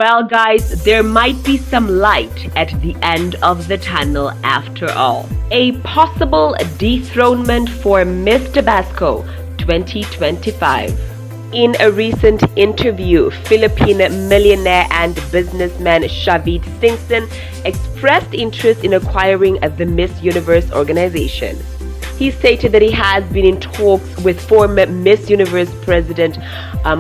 Well, guys, there might be some light at the end of the tunnel after all. A possible dethronement for Miss Tabasco 2025. In a recent interview, Philippine millionaire and businessman Shavit Singson expressed interest in acquiring the Miss Universe organization. He stated that he has been in talks with former Miss Universe President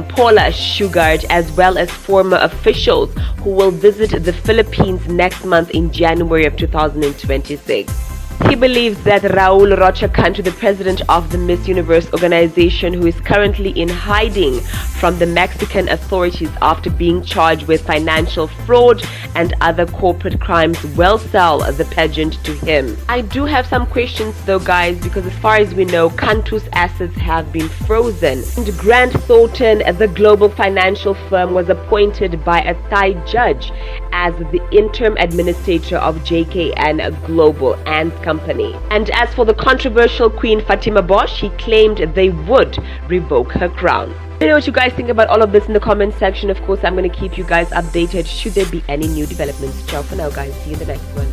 Paula Shugart, as well as former officials who will visit the Philippines next month in January of 2026. He believes that Raul Rocha Cantu, the president of the Miss Universe organization, who is currently in hiding from the Mexican authorities after being charged with financial fraud and other corporate crimes, will sell the pageant to him. I do have some questions though, guys, because as far as we know, Cantu's assets have been frozen. And Grant Thornton, the global financial firm, was appointed by a Thai judge as the interim administrator of JKN Global and Company. And as for the controversial Queen Fatima Bosch, he claimed they would revoke her crown. Let me know what you guys think about all of this in the comment section. Of course, I'm going to keep you guys updated should there be any new developments. Ciao for now, guys. See you in the next one.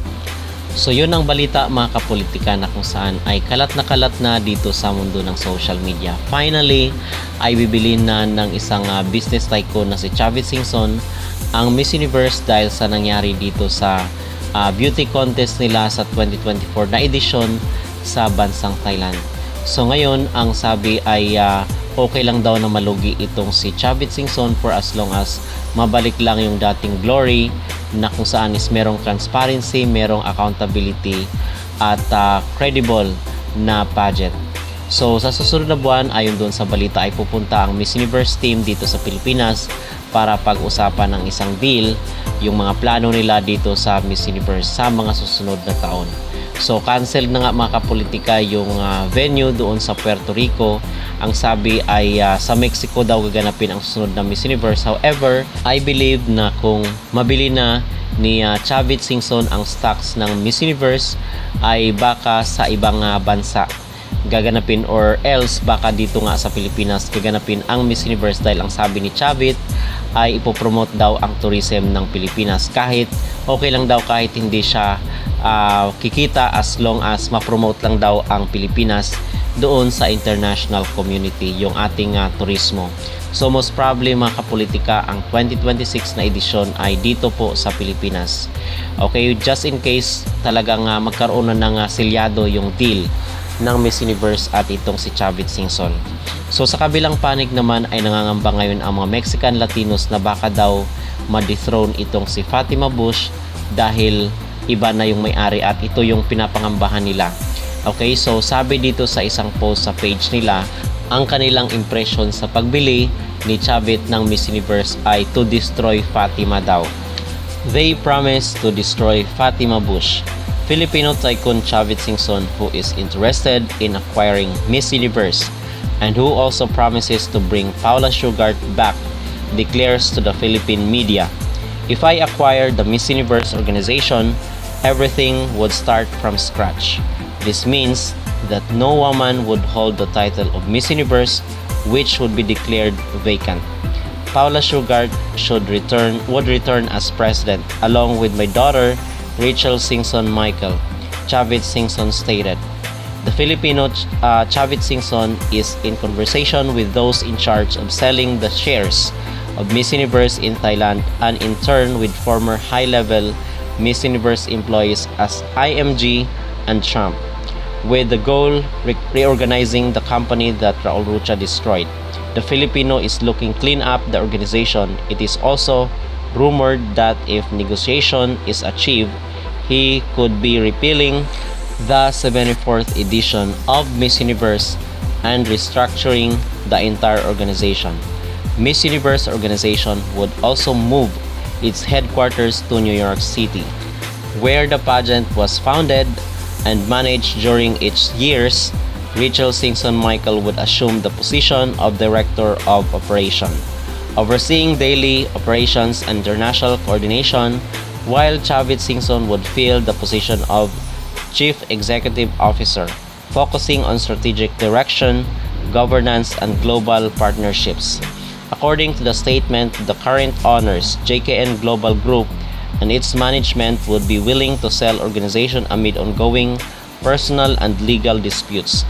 So yun ang balita, mga kapolitika, na kung saan ay kalat na dito sa mundo ng social media. Finally, ay bibilin na ng isang business tycoon na si Chavit Singson ang Miss Universe dahil sa nangyari dito sa beauty contest nila sa 2024 na edisyon sa bansang Thailand. So ngayon, ang sabi ay okay lang daw na malugi itong si Chavit Singson for as long as mabalik lang yung dating glory na kung saan is merong transparency, merong accountability at credible na pageant. So sa susunod na buwan, ayon doon sa balita, ay pupunta ang Miss Universe team dito sa Pilipinas para pag-usapan ng isang deal, yung mga plano nila dito sa Miss Universe sa mga susunod na taon. So cancel na nga, mga kapolitika, yung venue doon sa Puerto Rico. Ang sabi ay sa Mexico daw gaganapin ang susunod na Miss Universe. However, I believe na kung mabili na ni Chavit Singson ang stocks ng Miss Universe, ay baka sa ibang bansa gaganapin, or else baka dito nga sa Pilipinas gaganapin ang Miss Universe, dahil ang sabi ni Chavit ay ipopromote daw ang tourism ng Pilipinas. Kahit okay lang daw kahit hindi siya kikita, as long as ma-promote lang daw ang Pilipinas doon sa international community, yung ating turismo. So most probably, mga kapolitika, ang 2026 na edisyon ay dito po sa Pilipinas. Okay, just in case talagang magkaroon na ng selyado yung deal ng Miss Universe at itong si Chavit Singson. So sa kabilang panig naman ay nangangamba ngayon ang mga Mexican Latinos na baka daw ma-dethrone itong si Fatima Bosch dahil iba na yung may-ari at ito yung pinapangambahan nila. Okay, so sabi dito sa isang post sa page nila, ang kanilang impression sa pagbili ni Chavit ng Miss Universe ay to destroy Fatima daw. They promise to destroy Fatima Bosch. Filipino tycoon Chavit Singson, who is interested in acquiring Miss Universe and who also promises to bring Paula Shugart back, declares to the Philippine media, "If I acquire the Miss Universe organization, everything would start from scratch. This means that no woman would hold the title of Miss Universe, which would be declared vacant. Paula Shugart would return as president, along with my daughter, Rachel Singson Michael," Chavit Singson stated. The Filipino Chavit Singson is in conversation with those in charge of selling the shares of Miss Universe in Thailand, and in turn with former high-level Miss Universe employees as IMG and Trump, with the goal reorganizing the company that Raul Rocha destroyed. The Filipino is looking clean up the organization. It is also rumored that if negotiation is achieved, he could be repealing the 74th edition of Miss Universe and restructuring the entire organization. Miss Universe organization would also move its headquarters to New York City, where the pageant was founded and managed during its years. Rachel Singson Michael would assume the position of Director of Operation, overseeing daily operations and international coordination, while Chavit Singson would fill the position of Chief Executive Officer, focusing on strategic direction, governance, and global partnerships. According to the statement, the current owners, JKN Global Group, and its management would be willing to sell organization amid ongoing personal and legal disputes,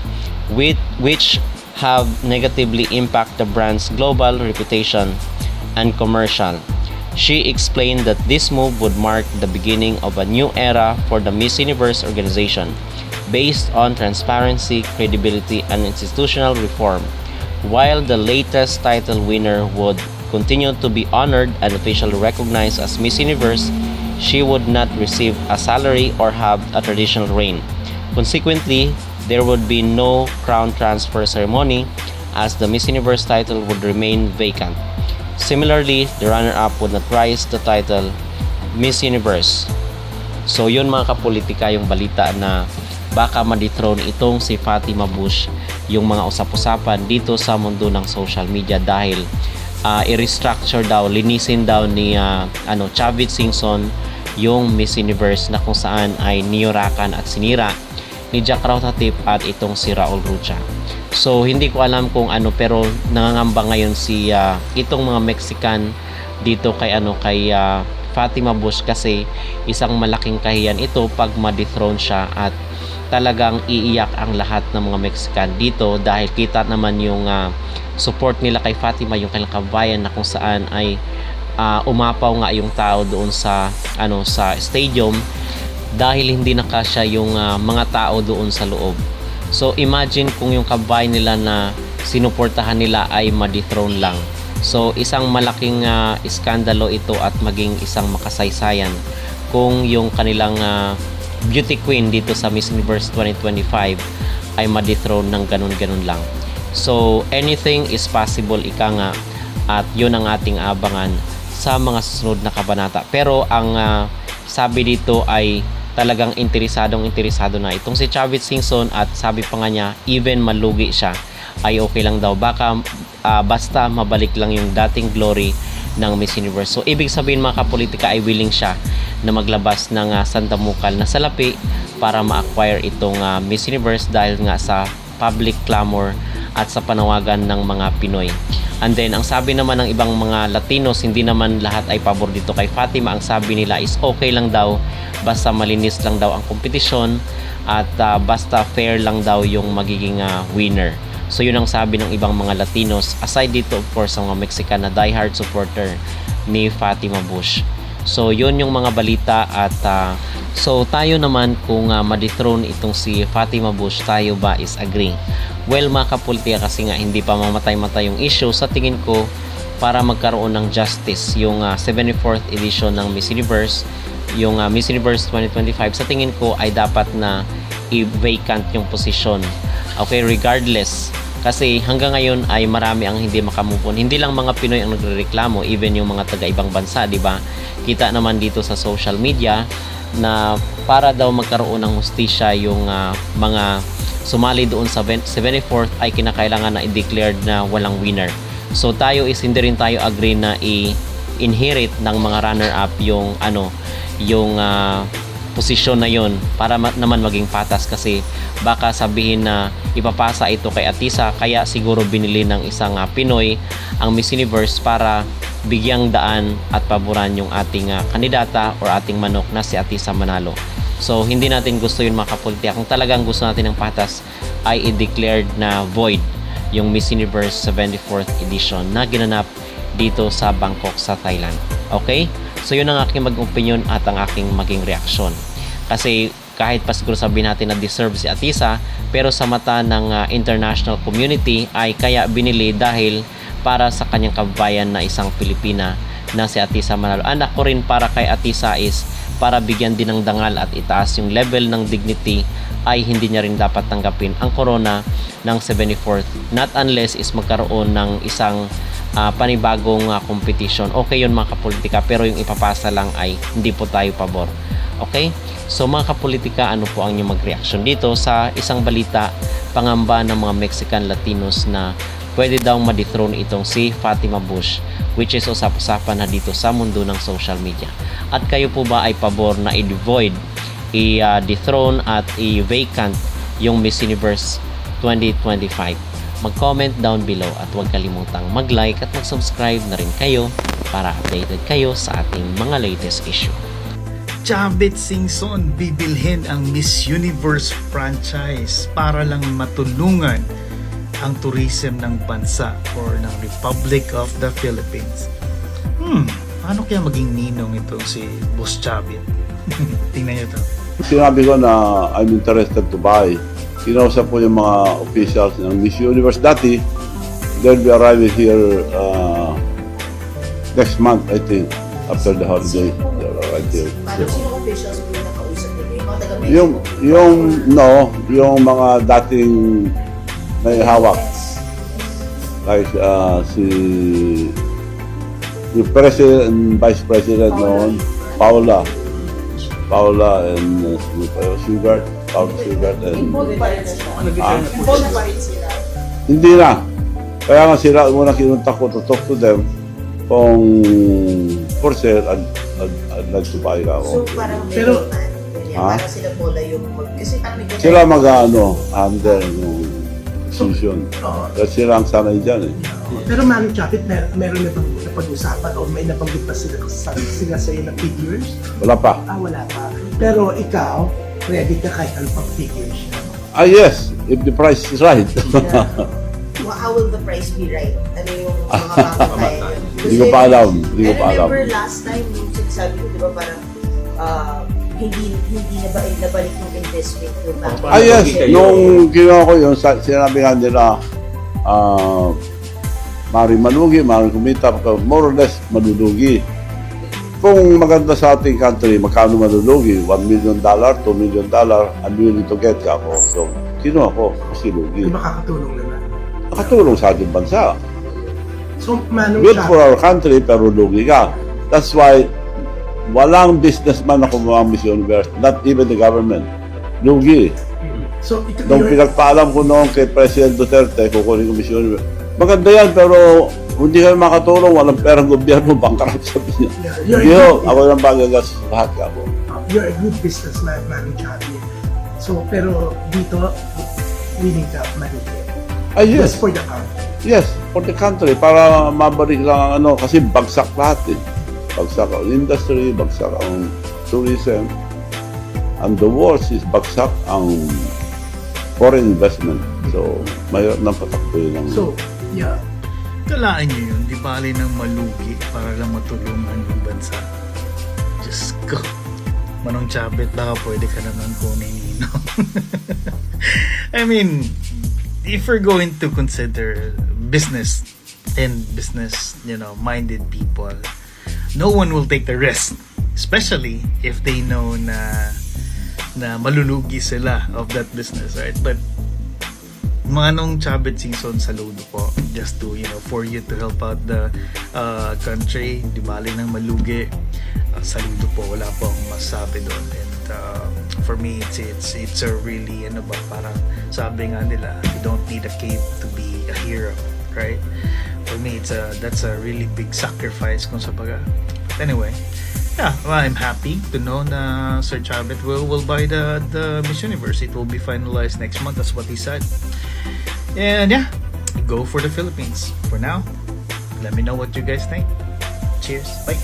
which have negatively impacted the brand's global reputation and commercial. She explained that this move would mark the beginning of a new era for the Miss Universe organization, based on transparency, credibility, and institutional reform. While the latest title winner would continue to be honored and officially recognized as Miss Universe, she would not receive a salary or have a traditional reign. Consequently, there would be no crown transfer ceremony, as the Miss Universe title would remain vacant. Similarly, the runner-up would not rise the title Miss Universe. So yun mga kapolitika, yung balita na baka ma-dethrone itong si Fatima Bush, yung mga usap-usapan dito sa mundo ng social media dahil i-restructure daw, linisin daw ni Chavit Singson yung Miss Universe na kung saan ay niyurakan at sinira ni Jack Rautatip at itong si Raul Rucha. So hindi ko alam kung ano, pero nangangamba ngayon si itong mga Mexican dito kay Fatima Bush, kasi isang malaking kahiyan ito pag ma-dethrone siya at talagang iiyak ang lahat ng mga Mexican dito dahil kita naman yung support nila kay Fatima, yung kailang kabayan na kung saan ay umapaw nga yung tao doon sa sa stadium dahil hindi nakasya yung mga tao doon sa loob. So imagine kung yung kabayan nila na sinuportahan nila ay ma-dethrone lang. So isang malaking iskandalo ito at maging isang makasaysayan kung yung kanilang beauty queen dito sa Miss Universe 2025 ay ma-dethrone ng ganun-ganun lang. So anything is possible, ika nga, at yun ang ating abangan sa mga susunod na kabanata. Pero ang sabi dito ay talagang interesado na itong si Chavit Singson, at sabi pa nga niya, even malugi siya ay okay lang daw, baka basta mabalik lang yung dating glory ng Miss Universe. So ibig sabihin mga kapolitika ay willing siya na maglabas ng sandamukal na salapi para ma-acquire itong Miss Universe dahil nga sa public clamor at sa panawagan ng mga Pinoy. And then ang sabi naman ng ibang mga Latinos, hindi naman lahat ay pabor dito kay Fatima. Ang sabi nila is okay lang daw basta malinis lang daw ang kompetisyon at basta fair lang daw yung magiging winner. So yun ang sabi ng ibang mga Latinos, aside dito of course ang mga Mexican na diehard supporter ni Fatima Bush. So yun yung mga balita, at so tayo naman kung ma-dethrone itong si Fatima Bush, tayo ba is agree? Well mga kapolitika, kasi nga hindi pa mamatay-matay yung issue, sa tingin ko para magkaroon ng justice yung 74th edition ng Miss Universe, yung Miss Universe 2025, sa tingin ko ay dapat na i-vacant yung position. Okay, regardless, kasi hanggang ngayon ay marami ang hindi makamove on. Hindi lang mga Pinoy ang nagrereklamo, even yung mga taga-ibang bansa, di ba? Kita naman dito sa social media na para daw magkaroon ng hustisya yung mga sumali doon sa 74th ay kinakailangan na i-declared na walang winner. So tayo is hindi rin tayo agree na i-inherit ng mga runner-up yung posisyon na yon para naman maging patas, kasi baka sabihin na ipapasa ito kay Atisa, kaya siguro binili ng isang Pinoy ang Miss Universe para bigyang daan at paboran yung ating kandidata or ating manok na si Atisa Manalo. So hindi natin gusto yun mga kapolitika. Kung talagang gusto natin ng patas ay i-declared na void yung Miss Universe 74th edition na ginanap dito sa Bangkok sa Thailand. Okay? So yun ang aking mag-opinion at ang aking maging reaksyon. Kasi kahit pa siguro sabihin natin na deserve si Atisa, pero sa mata ng international community ay kaya binili dahil para sa kanyang kababayan na isang Pilipina na si Atisa Manalo. Anak ko rin para kay Atisa is para bigyan din ng dangal at itaas yung level ng dignity, ay hindi niya rin dapat tanggapin ang corona ng 74th, not unless is magkaroon ng isang panibagong competition. Okay yun mga kapolitika, pero yung ipapasa lang ay hindi po tayo pabor. Okay? So mga kapolitika, ano po ang inyong mag-reaction dito sa isang balita, pangamba ng mga Mexican Latinos na pwede daw ma-dethrone itong si Fatima Bush, which is usap-usapan na dito sa mundo ng social media. At kayo po ba ay pabor na i-void, i-dethrone at i-vacant yung Miss Universe 2025? mag-comment down below at huwag kalimutang mag-like at mag-subscribe na rin kayo para updated kayo sa ating mga latest issue. Chavit Singson bibilhin ang Miss Universe franchise para lang matulungan ang tourism ng bansa or ng Republic of the Philippines. Paano kaya maging ninong ito si Boss Chavit? Tingnan niyo to. Sinabi ko na I'm interested to buy. Kinausap ko yung mga officials ng Miss Universe dati. They'll be arriving here next month, I think, after the holiday. They'll arrive here. Paano sino officials po yung nakausap nila? Yung mga taga-Mexico? Yung mga dating may hawak. Like si President and Vice President noon, Paula and Sugar, and Involved pa rin sila. Ah? Involved pa rin sila. hindi na. Kaya nga sila muna kinunta ko to talk to them kung for sale I'd like to buy ako. So parang Pero- parang sila pala yung kasi parang may Sila under yung decision. Kasi sila ang sanay dyan eh. Pero Manong Chapit, meron na bang napag-usapan o may nabanggit pa sila sa iyo na figures? Wala pa. Wala pa. Pero ikaw, ready ka kahit ano pang figures. Yes, if the price is right. How will the price be right? Ano yung mga bago tayo? Hindi ko pa alam. Hindi ko pa I alam. remember last time yung sinasabi ko, di ba parang hindi nabalik yung investment yung bago. Yes, nung ginawa ko yun, sinabi nga nila, maaaring malugi, maaaring kumita, more or less malulugi. Kung maganda sa ating country, magkano malulugi? $1 million, $2 million, I'm willing to get ka ako. So, kinuha ko, kasi lugi. Di ba makakatulong naman? Nakatulong sa ating bansa. So, Manong Good for Chapit, our country, pero lugi ka. That's why, walang businessman na kumuha ang Miss Universe, not even the government. Lugi. so Nung pinagpaalam ko noon kay President Duterte, kukunin ko Miss Universe. Maganda yan, pero hindi kayo makatulong, walang perang gobyerno, bankrupt sabi niya. Hindi ho, ako yung magagas lahat ka ako. you're a good businessman, Manong Chapit. So, pero dito, willing ka malugi. Yes. Just for the country. Yes, for the country, para mabalik lang ang kasi bagsak lahat eh. Bagsak ang industry, bagsak ang tourism. And the worst is bagsak ang foreign investment. So, mayroon ng patakbo yun. So, yeah. Kalaan nyo yun, di bali ng malugi para lang matulungan yung bansa. Diyos ko. Manong Chavit, baka pwede ka naman kunin ninong. I mean, if we're going to consider business and minded people, no one will take the risk, especially if they know na malulugi sila of that business, right? But Manong Chavit Singson, saludo po, just to for you to help out the country, di bali ng malugi. Saludo po, wala po akong masabi doon. And for me, it's a really parang sabi nga nila, you don't need a cape to be a hero, right? For me, that's a really big sacrifice kung sa baga. Anyway, yeah, well, I'm happy to know na Sir Chavit will buy the Miss Universe. It will be finalized next month. That's what he said. And yeah, go for the Philippines. For now, let me know what you guys think. Cheers. Bye.